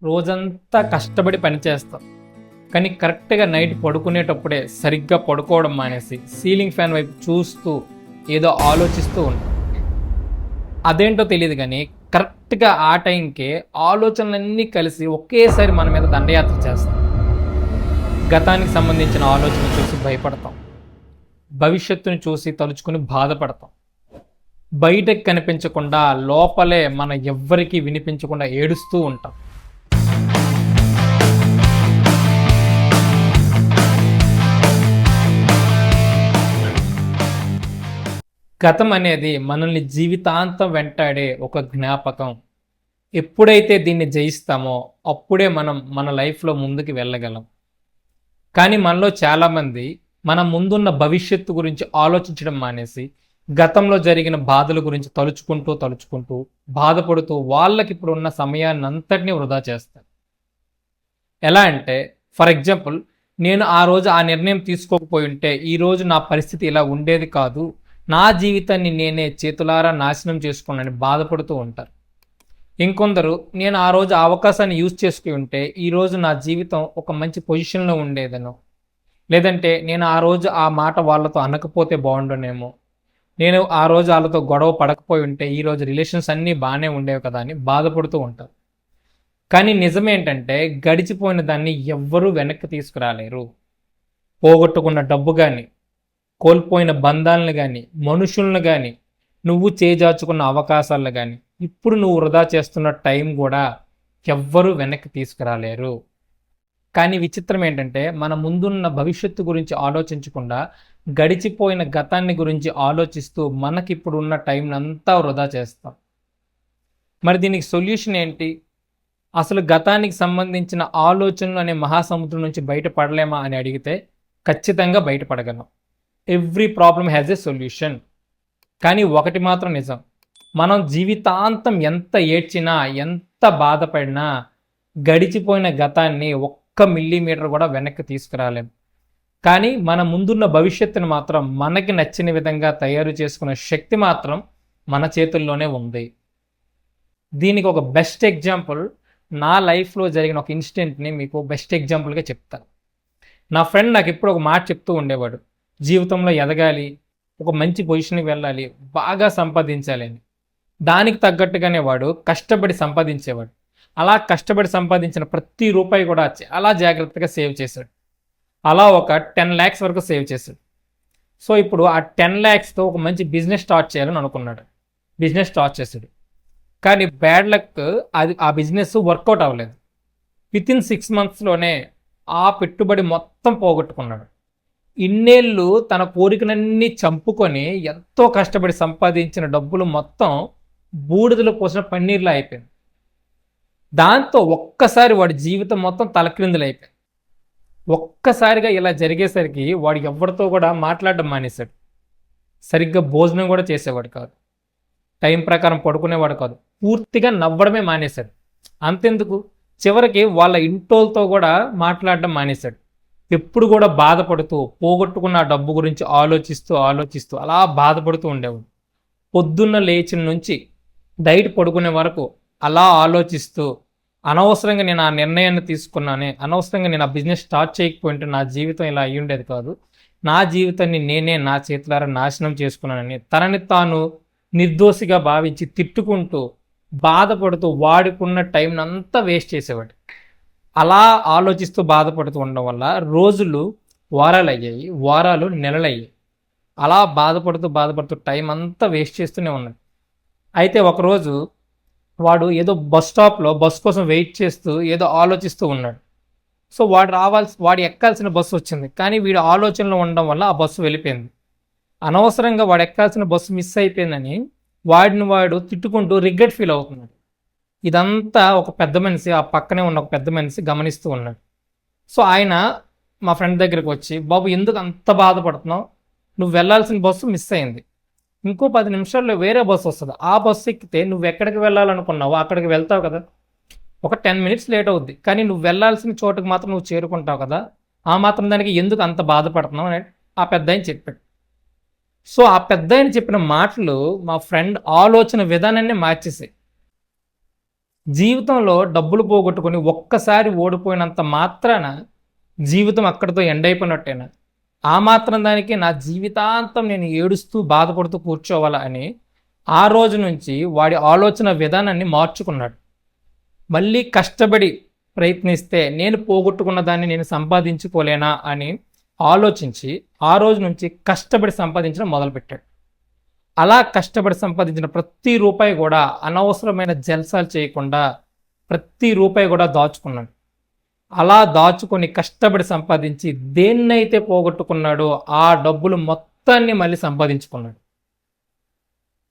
రోజంతా కష్టపడి పనిచేస్తాం, కానీ కరెక్ట్గా నైట్ పడుకునేటప్పుడే సరిగ్గా పడుకోవడం మానేసి సీలింగ్ ఫ్యాన్ వైపు చూస్తూ ఏదో ఆలోచిస్తూ ఉంటాం. అదేంటో తెలియదు కానీ కరెక్ట్గా ఆ టైంకే ఆలోచనలన్నీ కలిసి ఒకేసారి మన మీద దండయాత్ర చేస్తాం. గతానికి సంబంధించిన ఆలోచన చూసి భయపడతాం, భవిష్యత్తుని చూసి తలుచుకుని బాధపడతాం, బయటకు కనిపించకుండా లోపలే మన ఎవ్వరికీ వినిపించకుండా ఏడుస్తూ ఉంటాం. గతం అనేది మనల్ని జీవితాంతం వెంటాడే ఒక జ్ఞాపకం. ఎప్పుడైతే దీన్ని జయిస్తామో అప్పుడే మనం మన లైఫ్లో ముందుకు వెళ్ళగలం. కానీ మనలో చాలామంది మన ముందున్న భవిష్యత్తు గురించి ఆలోచించడం మానేసి గతంలో జరిగిన బాధల గురించి తలుచుకుంటూ బాధపడుతూ వాళ్ళకి ఇప్పుడు ఉన్న సమయాన్ని అంతటినీ వృధా చేస్తారు. ఎలా అంటే, ఫర్ ఎగ్జాంపుల్, నేను ఆ రోజు ఆ నిర్ణయం తీసుకోకపోయి ఉంటే ఈరోజు నా పరిస్థితి ఇలా ఉండేది కాదు, నా జీవితాన్ని నేనే చేతులారా నాశనం చేసుకున్నానని బాధపడుతూ ఉంటారు. ఇంకొందరు, నేను ఆ రోజు ఆ అవకాశాన్ని యూజ్ చేసుకుని ఉంటే ఈరోజు నా జీవితం ఒక మంచి పొజిషన్లో ఉండేదనో, లేదంటే నేను ఆ రోజు ఆ మాట వాళ్ళతో అనకపోతే బాగుండునేమో, నేను ఆ రోజు వాళ్ళతో గొడవ పడకపోయి ఉంటే ఈరోజు రిలేషన్స్ అన్నీ బాగానే ఉండేవి కదా అని బాధపడుతూ ఉంటారు. కానీ నిజమేంటంటే, గడిచిపోయిన దాన్ని ఎవ్వరూ వెనక్కి తీసుకురాలేరు. పోగొట్టుకున్న డబ్బు కానీ, కోల్పోయిన బంధాలను కానీ, మనుషులను కానీ, నువ్వు చేజార్చుకున్న అవకాశాలను కానీ, ఇప్పుడు నువ్వు వృధా చేస్తున్న టైం కూడా ఎవ్వరూ వెనక్కి తీసుకురాలేరు. కానీ విచిత్రం ఏంటంటే, మన ముందున్న భవిష్యత్తు గురించి ఆలోచించకుండా గడిచిపోయిన గతాన్ని గురించి ఆలోచిస్తూ మనకిప్పుడు ఉన్న టైంని అంతా వృధా చేస్తాం. మరి దీనికి సొల్యూషన్ ఏంటి? అసలు గతానికి సంబంధించిన ఆలోచనలు అనే మహాసముద్రం నుంచి బయటపడలేమా అని అడిగితే ఖచ్చితంగా బయటపడగలం. Every problem has a solution. కానీ ఒకటి మాత్రం నిజం, మనం జీవితాంతం ఎంత ఏడ్చినా, ఎంత బాధపడినా గడిచిపోయిన గతాన్ని ఒక్క మిల్లీమీటర్ కూడా వెనక్కి తీసుకురాలేం. కానీ మన ముందున్న భవిష్యత్తును మాత్రం మనకి నచ్చిన విధంగా తయారు చేసుకునే శక్తి మాత్రం మన చేతుల్లోనే ఉంది. దీనికి ఒక బెస్ట్ ఎగ్జాంపుల్, నా లైఫ్లో జరిగిన ఒక ఇన్సిడెంట్ని మీకు బెస్ట్ ఎగ్జాంపుల్గా చెప్తాను. నా ఫ్రెండ్ నాకు ఎప్పుడు ఒక మాట చెప్తూ ఉండేవాడు, జీవితంలో ఎదగాలి, ఒక మంచి పొజిషన్కి వెళ్ళాలి, బాగా సంపాదించాలి అని. దానికి తగ్గట్టుగానే వాడు కష్టపడి సంపాదించేవాడు. అలా కష్టపడి సంపాదించిన ప్రతి రూపాయి కూడా చాలా జాగ్రత్తగా సేవ్ చేశాడు. అలా ఒక 10 lakhs వరకు సేవ్ చేశాడు. సో ఇప్పుడు ఆ 10 lakhsతో ఒక మంచి బిజినెస్ స్టార్ట్ చేయాలని అనుకున్నాడు. బిజినెస్ స్టార్ట్ చేశాడు. కానీ బ్యాడ్ లక్, ఆ బిజినెస్ వర్కౌట్ అవ్వలేదు. వితిన్ 6 monthsలోనే ఆ పెట్టుబడి మొత్తం పోగొట్టుకున్నాడు. ఇన్నేళ్ళు తన కోరికలన్నీ చంపుకొని ఎంతో కష్టపడి సంపాదించిన డబ్బులు మొత్తం బూడిదలో పోసిన పన్నీర్లా అయిపోయింది. దాంతో ఒక్కసారి వాడి జీవితం మొత్తం తలక్రిందులు అయిపోయింది. ఒక్కసారిగా ఇలా జరిగేసరికి వాడు ఎవరితో కూడా మాట్లాడడం మానేశాడు. సరిగ్గా భోజనం కూడా చేసేవాడు కాదు, టైం ప్రకారం పడుకునేవాడు కాదు, పూర్తిగా నవ్వడమే మానేశాడు. అంతెందుకు, చివరికి వాళ్ళ ఇంటోళ్ళతో కూడా మాట్లాడడం మానేశాడు. ఎప్పుడు కూడా బాధపడుతూ, పోగొట్టుకున్న డబ్బు గురించి ఆలోచిస్తూ అలా బాధపడుతూ ఉండేవాడు. పొద్దున్న లేచిన నుంచి నైట్ పడుకునే వరకు అలా ఆలోచిస్తూ, అనవసరంగా నేను ఆ నిర్ణయాన్ని తీసుకున్నానే, అనవసరంగా నేను ఆ బిజినెస్ స్టార్ట్ చేయకపోయింటే నా జీవితం ఇలా అయ్యి ఉండేది కాదు, నా జీవితాన్ని నేనే నా చేతులారా నాశనం చేసుకున్నానని తనని తాను నిర్దోషిగా భావించి తిట్టుకుంటూ, బాధపడుతూ వాడుకున్న టైంని అంతా వేస్ట్ చేసేవాడు. అలా ఆలోచిస్తూ బాధపడుతూ ఉండడం వల్ల రోజులు వారాలు అయ్యాయి, వారాలు నెలలు అయ్యాయి. అలా బాధపడుతూ టైం అంతా వేస్ట్ చేస్తూనే ఉన్నాడు. అయితే ఒకరోజు వాడు ఏదో బస్ స్టాప్లో బస్ కోసం వెయిట్ చేస్తూ ఏదో ఆలోచిస్తూ ఉన్నాడు. సో వాడు ఎక్కాల్సిన బస్సు వచ్చింది, కానీ వీడు ఆలోచనలో ఉండడం వల్ల ఆ బస్సు వెళ్ళిపోయింది. అనవసరంగా వాడు ఎక్కాల్సిన బస్సు మిస్ అయిపోయిందని వాడు తిట్టుకుంటూ రిగ్రెట్ ఫీల్ అవుతున్నాడు. ఇదంతా ఒక పెద్ద మనిషి, ఆ పక్కనే ఉన్న ఒక పెద్ద మనిషి గమనిస్తూ ఉన్నాడు. సో ఆయన మా ఫ్రెండ్ దగ్గరికి వచ్చి, బాబు ఎందుకు అంత బాధపడుతున్నావు, నువ్వు వెళ్ళాల్సిన బస్సు మిస్ అయింది, ఇంకో 10 నిమిషాల్లో వేరే బస్సు వస్తుంది, ఆ బస్సు ఎక్కితే నువ్వు ఎక్కడికి వెళ్ళాలనుకున్నావు అక్కడికి వెళ్తావు కదా, ఒక 10 minutes లేట్ అవుద్ది, కానీ నువ్వు వెళ్ళాల్సిన చోటుకు మాత్రం నువ్వు చేరుకుంటావు కదా, ఆ మాత్రం దానికి ఎందుకు అంత బాధపడుతున్నావు అని ఆ పెద్ద ఆయన చెప్పాడు. సో ఆ పెద్ద ఆయన చెప్పిన మాటలు మా ఫ్రెండ్ ఆలోచన విధానాన్ని మార్చేసాయి. జీవితంలో డబ్బులు పోగొట్టుకొని ఒక్కసారి ఓడిపోయినంత మాత్రాన జీవితం అక్కడితో ఎండ్ అయిపోయినట్టేనా? ఆ మాత్రం దానికి నా జీవితాంతం నేను ఏడుస్తూ బాధపడుతూ కూర్చోవాలా అని ఆ రోజు నుంచి వాడి ఆలోచన విధానాన్ని మార్చుకున్నాడు. మళ్ళీ కష్టపడి ప్రయత్నిస్తే నేను పోగొట్టుకున్న దాన్ని నేను సంపాదించుకోలేనా అని ఆలోచించి ఆ రోజు నుంచి కష్టపడి సంపాదించడం మొదలుపెట్టాడు. అలా కష్టపడి సంపాదించిన ప్రతి రూపాయి కూడా అనవసరమైన జల్సాలు చేయకుండా ప్రతి రూపాయి కూడా దాచుకున్నాడు. అలా దాచుకొని కష్టపడి సంపాదించి దేన్నైతే పోగొట్టుకున్నాడో ఆ డబ్బులు మొత్తాన్ని మళ్ళీ సంపాదించుకున్నాడు.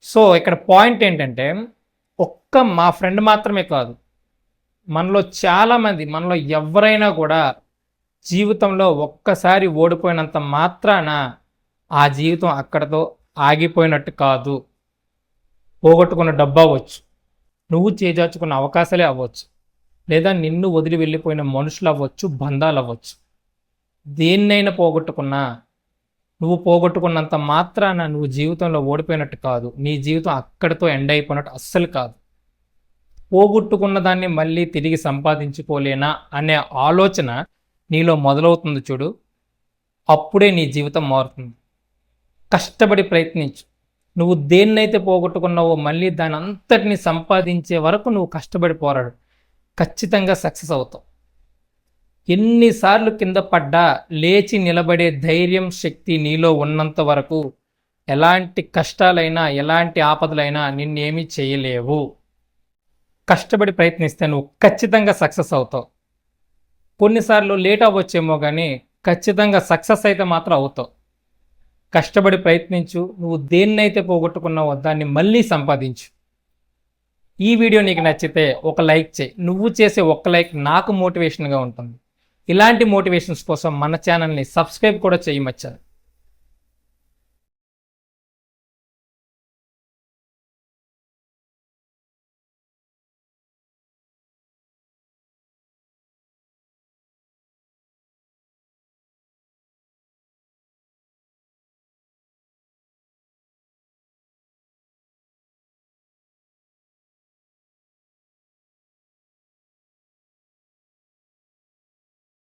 సో ఇక్కడ పాయింట్ ఏంటంటే, మా ఫ్రెండ్ మాత్రమే కాదు, మనలో చాలామంది, మనలో ఎవరైనా కూడా జీవితంలో ఒక్కసారి ఓడిపోయినంత మాత్రాన ఆ జీవితం అక్కడతో ఆగిపోయినట్టు కాదు. పోగొట్టుకున్న డబ్బు అవ్వచ్చు, నువ్వు చేజార్చుకున్న అవకాశాలే అవ్వచ్చు, లేదా నిన్ను వదిలి వెళ్ళిపోయిన మనుషులు అవ్వచ్చు, బంధాలు అవ్వచ్చు. దేన్నైనా పోగొట్టుకున్నా నువ్వు పోగొట్టుకున్నంత మాత్రాన నువ్వు జీవితంలో ఓడిపోయినట్టు కాదు. నీ జీవితం అక్కడితో ఎండ్ అయిపోయినట్టు అస్సలు కాదు. పోగొట్టుకున్న దాన్ని మళ్ళీ తిరిగి సంపాదించుకోలేనా అనే ఆలోచన నీలో మొదలవుతుంది చూడు, అప్పుడే నీ జీవితం మారుతుంది. కష్టపడి ప్రయత్నించు. నువ్వు దేన్నైతే పోగొట్టుకున్నావో మళ్ళీ దాని అంతటిని సంపాదించే వరకు నువ్వు కష్టపడి పోరాడు. ఖచ్చితంగా సక్సెస్ అవుతావు. ఎన్నిసార్లు కింద పడ్డా లేచి నిలబడే ధైర్యం, శక్తి నీలో ఉన్నంత వరకు ఎలాంటి కష్టాలైనా ఎలాంటి ఆపదలైనా నిన్నేమీ చేయలేవు. కష్టపడి ప్రయత్నిస్తే నువ్వు ఖచ్చితంగా సక్సెస్ అవుతావు. కొన్నిసార్లు లేట్ అవ్వచ్చేమో కానీ ఖచ్చితంగా సక్సెస్ అయితే మాత్రం అవుతావు. కష్టపడి ప్రయత్నించు. నువ్వు దేన్నైతే పోగొట్టుకున్నావో దాన్ని మళ్ళీ సంపాదించు. ఈ వీడియో నీకు నచ్చితే ఒక లైక్ చేయి. నువ్వు చేసే ఒక్క లైక్ నాకు మోటివేషన్గా ఉంటుంది. ఇలాంటి మోటివేషన్స్ కోసం మన ఛానల్ని సబ్స్క్రైబ్ కూడా చేయమచ్చా.